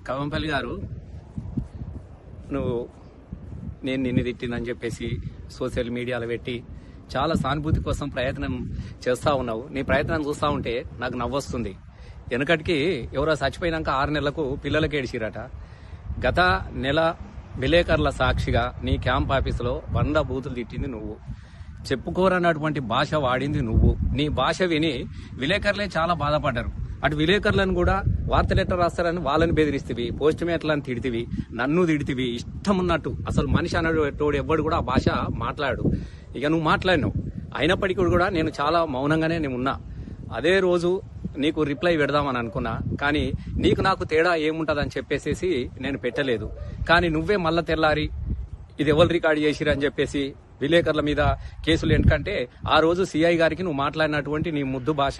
కవంపల్లి గారు, నువ్వు నేను నిన్ను తిట్టిందని చెప్పేసి సోషల్ మీడియాలో పెట్టి చాలా సానుభూతి కోసం ప్రయత్నం చేస్తూ ఉన్నావు. నీ ప్రయత్నం చూస్తూ ఉంటే నాకు నవ్వొస్తుంది. వెనకటికి ఎవరో చచ్చిపోయినాక 6 నెలలకు పిల్లలకి ఏడిచిరట. గత నెల విలేకరుల సాక్షిగా నీ క్యాంప్ ఆఫీసులో 100 బూతులు తిట్టింది నువ్వు. చెప్పుకోరన్నటువంటి భాష వాడింది నువ్వు. నీ భాష విని విలేకరులే చాలా బాధపడ్డారు. అటు విలేకరులను కూడా వార్తలు ఎట్లా రాస్తారని వాళ్ళని బెదిరిస్తేవి, పోస్ట్ మేట్లని తిడితివి, నన్ను తిడితివి, ఇష్టం ఉన్నట్టు. అసలు మనిషి అన్నటోడు ఎవ్వడు కూడా ఆ భాష మాట్లాడు. ఇక నువ్వు మాట్లాడినావు. అయినప్పటికీ కూడా నేను చాలా మౌనంగానే నేను ఉన్నా. అదే రోజు నీకు రిప్లై పెడదామని అనుకున్నా, కానీ నీకు నాకు తేడా ఏముంటదని చెప్పేసి నేను పెట్టలేదు. కానీ నువ్వే మళ్ళా తెల్లారి ఇది ఎవరు రికార్డు చేసిరు అని చెప్పేసి విలేకరుల మీద కేసులు. ఎందుకంటే ఆ రోజు సిఐ గారికి నువ్వు మాట్లాడినటువంటి నీ ముద్దు భాష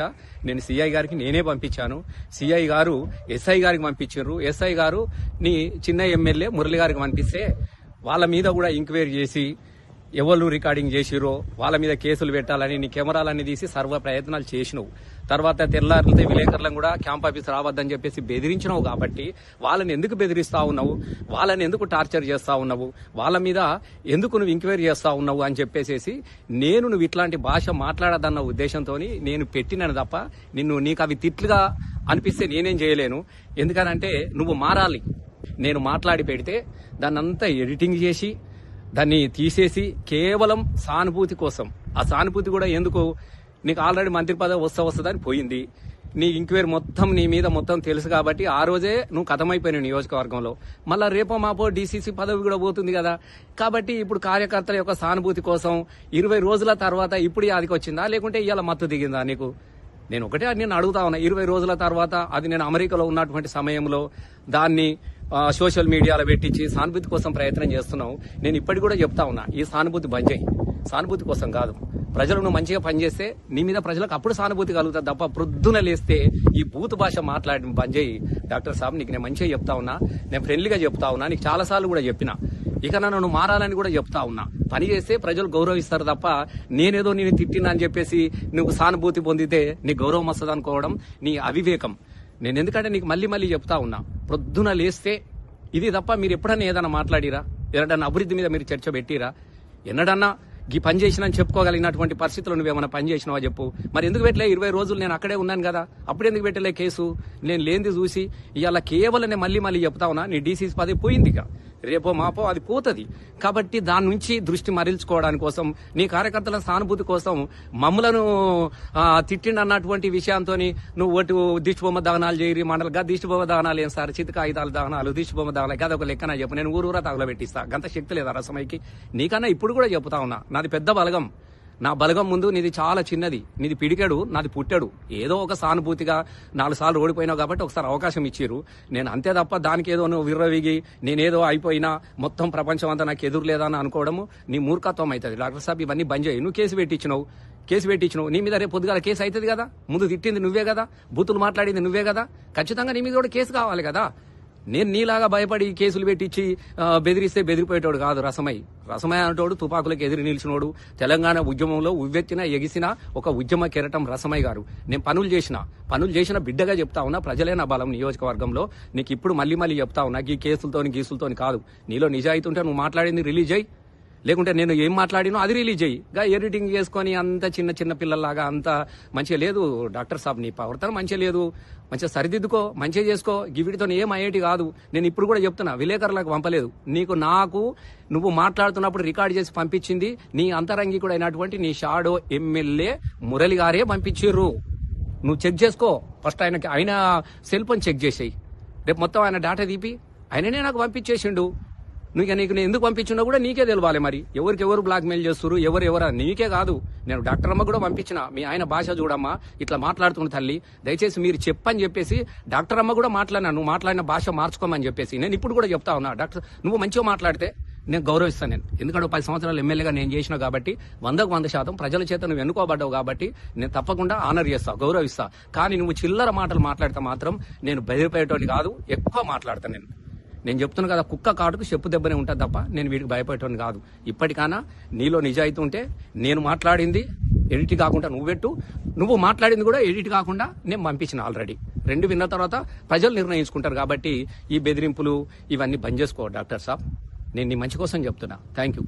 నేను సిఐ గారికి నేనే పంపించాను. సిఐ గారు ఎస్ఐ గారికి పంపించారు. ఎస్ఐ గారు నీ చిన్న ఎమ్మెల్యే మురళి గారికి పంపిస్తే వాళ్ళ మీద కూడా ఎంక్వైరీ చేసి ఎవరు రికార్డింగ్ చేసిరో వాళ్ళ మీద కేసులు పెట్టాలని నీ కెమెరాలన్నీ తీసి సర్వ ప్రయత్నాలు చేసినావు. తర్వాత తెల్లారితే విలేకరులను కూడా క్యాంప్ ఆఫీస్ రావద్దని చెప్పేసి బెదిరించినావు. కాబట్టి వాళ్ళని ఎందుకు బెదిరిస్తా ఉన్నావు, వాళ్ళని ఎందుకు టార్చర్ చేస్తా ఉన్నావు, వాళ్ళ మీద ఎందుకు నువ్వు ఎంక్వైరీ చేస్తా ఉన్నావు అని చెప్పేసి నువ్వు ఇట్లాంటి భాష మాట్లాడదన్న ఉద్దేశంతో నేను పెట్టినాను తప్ప నీకు అవి తిట్లుగా అనిపిస్తే నేనేం చేయలేను. ఎందుకనంటే నువ్వు మారాలి. నేను మాట్లాడి పెడితే దాన్ని అంతా ఎడిటింగ్ చేసి దాన్ని తీసేసి కేవలం సానుభూతి కోసం, ఆ సానుభూతి కూడా ఎందుకు, నీకు ఆల్రెడీ మంత్రి పదవి వస్తుందని పోయింది. నీ ఎంక్వైరీ మొత్తం నీ మీద మొత్తం తెలుసు కాబట్టి ఆ రోజే నువ్వు కథమైపోయినావు నియోజకవర్గంలో. మళ్ళా రేపో మాపో డీసీసీ పదవి కూడా పోతుంది కదా. కాబట్టి ఇప్పుడు కార్యకర్తల యొక్క సానుభూతి కోసం 20 రోజుల తర్వాత ఇప్పుడు యాదికి వచ్చిందా, లేకుంటే ఇవాళ మత్తు దిగిందా నీకు? నేను ఒకటే నేను అడుగుతా ఉన్నా. 20 రోజుల తర్వాత, అది నేను అమెరికాలో ఉన్నటువంటి సమయంలో దాన్ని సోషల్ మీడియాలో పెట్టించి సానుభూతి కోసం ప్రయత్నం చేస్తున్నావు. నేను ఇప్పటికి కూడా చెప్తా ఉన్నా, ఈ సానుభూతి బంద్ చేయి. సానుభూతి కోసం కాదు, ప్రజలు నువ్వు మంచిగా పనిచేస్తే నీ మీద ప్రజలకు అప్పుడు సానుభూతి కలుగుతుంది తప్ప ప్రొద్దున లేస్తే ఈ బూత్ భాష మాట్లాడి బంద్ చేయి. డాక్టర్ సాబ్, నీకు నేను మంచిగా చెప్తా ఉన్నా, నేను ఫ్రెండ్లీగా చెప్తా ఉన్నా, నీకు చాలాసార్లు కూడా చెప్పిన. ఇక నన్ను మారాలని కూడా చెప్తా ఉన్నా. పని చేస్తే ప్రజలు గౌరవిస్తారు తప్ప నేనేదో నేను తిట్టినా అని చెప్పేసి నువ్వు సానుభూతి పొందితే నీకు గౌరవం వస్తుంది అనుకోవడం నీ అవివేకం. నేను ఎందుకంటే నీకు మళ్ళీ చెప్తా ఉన్నా, ప్రొద్దున లేస్తే ఇది తప్ప మీరు ఎప్పుడన్నా ఏదన్నా మాట్లాడిరా, ఎన్నడన్నా అభివృద్ధి మీద మీరు చర్చ పెట్టిరా, ఎన్నడన్నా ఈ పని చేసినా చెప్పుకోగలిగినటువంటి పరిస్థితులు నువ్వేమన్నా పని చేసినావా చెప్పు. మరి ఎందుకు పెట్టలే? 20 రోజులు నేను అక్కడే ఉన్నాను కదా, అప్పుడు ఎందుకు పెట్టలే కేసు? నేను లేనిది చూసి ఇవాళ కేవలం నేను మళ్ళీ చెప్తా ఉన్నా, నీ డీసీసీ పదవి పోయింది ఇక, రేపో మాపో అది పోతుంది. కాబట్టి దాని నుంచి దృష్టి మరల్చుకోవడానికి కోసం, నీ కార్యకర్తల సానుభూతి కోసం మమ్మలను తిట్టిండన్నటువంటి విషయంతో నువ్వు ఒటు దిష్టిబొమ్మ దహనాలు చేయరి మండలిగా. దిష్టిబొమ్మ దహనాలు ఏం సార్, చితకాయుధాల దహనాలు, దిష్టిబొమ్మ దహనాలు గది ఒక లెక్కన చెప్పు. నేను ఊరూరా తగలబెట్టిస్తా, గంత శక్తి లేదా రసమైకి? నీకన్నా ఇప్పుడు కూడా చెప్తా ఉన్నా, నాది పెద్ద బలగం. నా బలగం ముందు నీది చాలా చిన్నది. నీది పిడికెడు, నాది పుట్టాడు. ఏదో ఒక సానుభూతిగా 4 సార్లు ఓడిపోయినావు కాబట్టి ఒకసారి అవకాశం ఇచ్చిర్రు. నేను అంతే తప్ప దానికి ఏదో నువ్వు విర్రవిగి నేనేదో అయిపోయినా మొత్తం ప్రపంచం అంతా నాకు ఎదురు లేదా అని అనుకోవడము నీ మూర్ఖత్వం అవుతుంది. డాక్టర్ సాబ్, ఇవన్నీ బంద్ చేయి. నువ్వు కేసు పెట్టించినావు. నీ మీద రేపు పొద్దుగాల కేసు అవుతుంది కదా. ముందు తిట్టింది నువ్వే కదా, బూతులు మాట్లాడింది నువ్వే కదా. ఖచ్చితంగా నీ మీద కూడా కేసు కావాలి కదా. నేను నీలాగా భయపడి కేసులు పెట్టించి బెదిరిస్తే బెదిరిపోయేటోడు కాదు రసమై అనేటోడు. తుపాకులకు ఎదురు నిలిచినోడు. తెలంగాణ ఉద్యమంలో ఉవ్వెత్తిన ఎగిసిన ఒక ఉద్యమ కెరటం రసమై గారు. నేను పనులు చేసిన బిడ్డగా చెప్తా ఉన్నా. ప్రజలే నా బలం నియోజకవర్గంలో. నీకు ఇప్పుడు మళ్ళీ చెప్తా ఉన్నా, ఈ గీసులతోని కాదు. నీలో నిజాయితీ ఉంటే నువ్వు మాట్లాడింది రిలీజ్ అయ్యి, లేకుంటే నేను ఏం మాట్లాడినో అది రిలీజ్ అయ్యి. ఎడిటింగ్ చేసుకొని అంత చిన్న పిల్లల్లాగా అంత మంచిగా లేదు. డాక్టర్ సాబ్, నీ ప్రవర్తన మంచిగా లేదు. మంచిగా సరిదిద్దుకో, మంచిగా చేసుకో. వీటితో ఏం అయ్యేటి కాదు. నేను ఇప్పుడు కూడా చెప్తున్నా, విలేకరులకు పంపలేదు. నాకు నువ్వు మాట్లాడుతున్నప్పుడు రికార్డ్ చేసి పంపించింది నీ అంతరంగి కూడా అయినటువంటి నీ షాడో ఎమ్మెల్యే మురళి గారే పంపించిర్రు. నువ్వు చెక్ చేసుకో ఫస్ట్. ఆయన సెల్ ఫోన్ చెక్ చేసేయి. రేపు మొత్తం ఆయన డేటా తీపి ఆయననే నాకు పంపించేసిండు. నీకు నేను ఎందుకు పంపించినా కూడా నీకే తెలవాలి. మరి ఎవరు బ్లాక్ మెయిల్ చేస్తున్నారు, ఎవరు నీకే కాదు. నేను డాక్టర్ అమ్మ కూడా పంపించిన, మీ ఆయన భాష చూడమ్మా, ఇట్లా మాట్లాడుతున్న తల్లి, దయచేసి మీరు చెప్పని చెప్పేసి డాక్టర్ అమ్మ కూడా మాట్లాడినా. నువ్వు మాట్లాడిన భాష మార్చుకోమని చెప్పేసి నేను ఇప్పుడు కూడా చెప్తా ఉన్నా. డాక్టర్, నువ్వు మంచిగా మాట్లాడితే నేను గౌరవిస్తాను. నేను ఎందుకంటే 10 సంవత్సరాలు ఎమ్మెల్యేగా నేను చేసిన కాబట్టి 100% ప్రజల చేత నువ్వు ఎన్నుకోబడ్డావు కాబట్టి నేను తప్పకుండా ఆనర్ చేస్తా, గౌరవిస్తా. కానీ నువ్వు చిల్లర మాటలు మాట్లాడితే మాత్రం నేను బెదిరిపోయేటోని కాదు, ఎక్కువ మాట్లాడతాను. నేను చెప్తున్నా కదా, కుక్క కాటుకు చెప్పు దెబ్బనే ఉంటుంది తప్ప నేను వీటికి భయపడేటోని కాదు. ఇప్పటికైనా నీలో నిజాయితీ ఉంటే నేను మాట్లాడింది ఎడిట్ కాకుండా నువ్వు పెట్టు, నువ్వు మాట్లాడింది కూడా ఎడిట్ కాకుండా నేను పంపించిన ఆల్రెడీ. 2 విన్న తర్వాత ప్రజలు నిర్ణయించుకుంటారు. కాబట్టి ఈ బెదిరింపులు ఇవన్నీ బంద్ చేసుకో డాక్టర్ సాబ్. నేను నీ మంచి కోసం చెప్తున్నా. Thank you.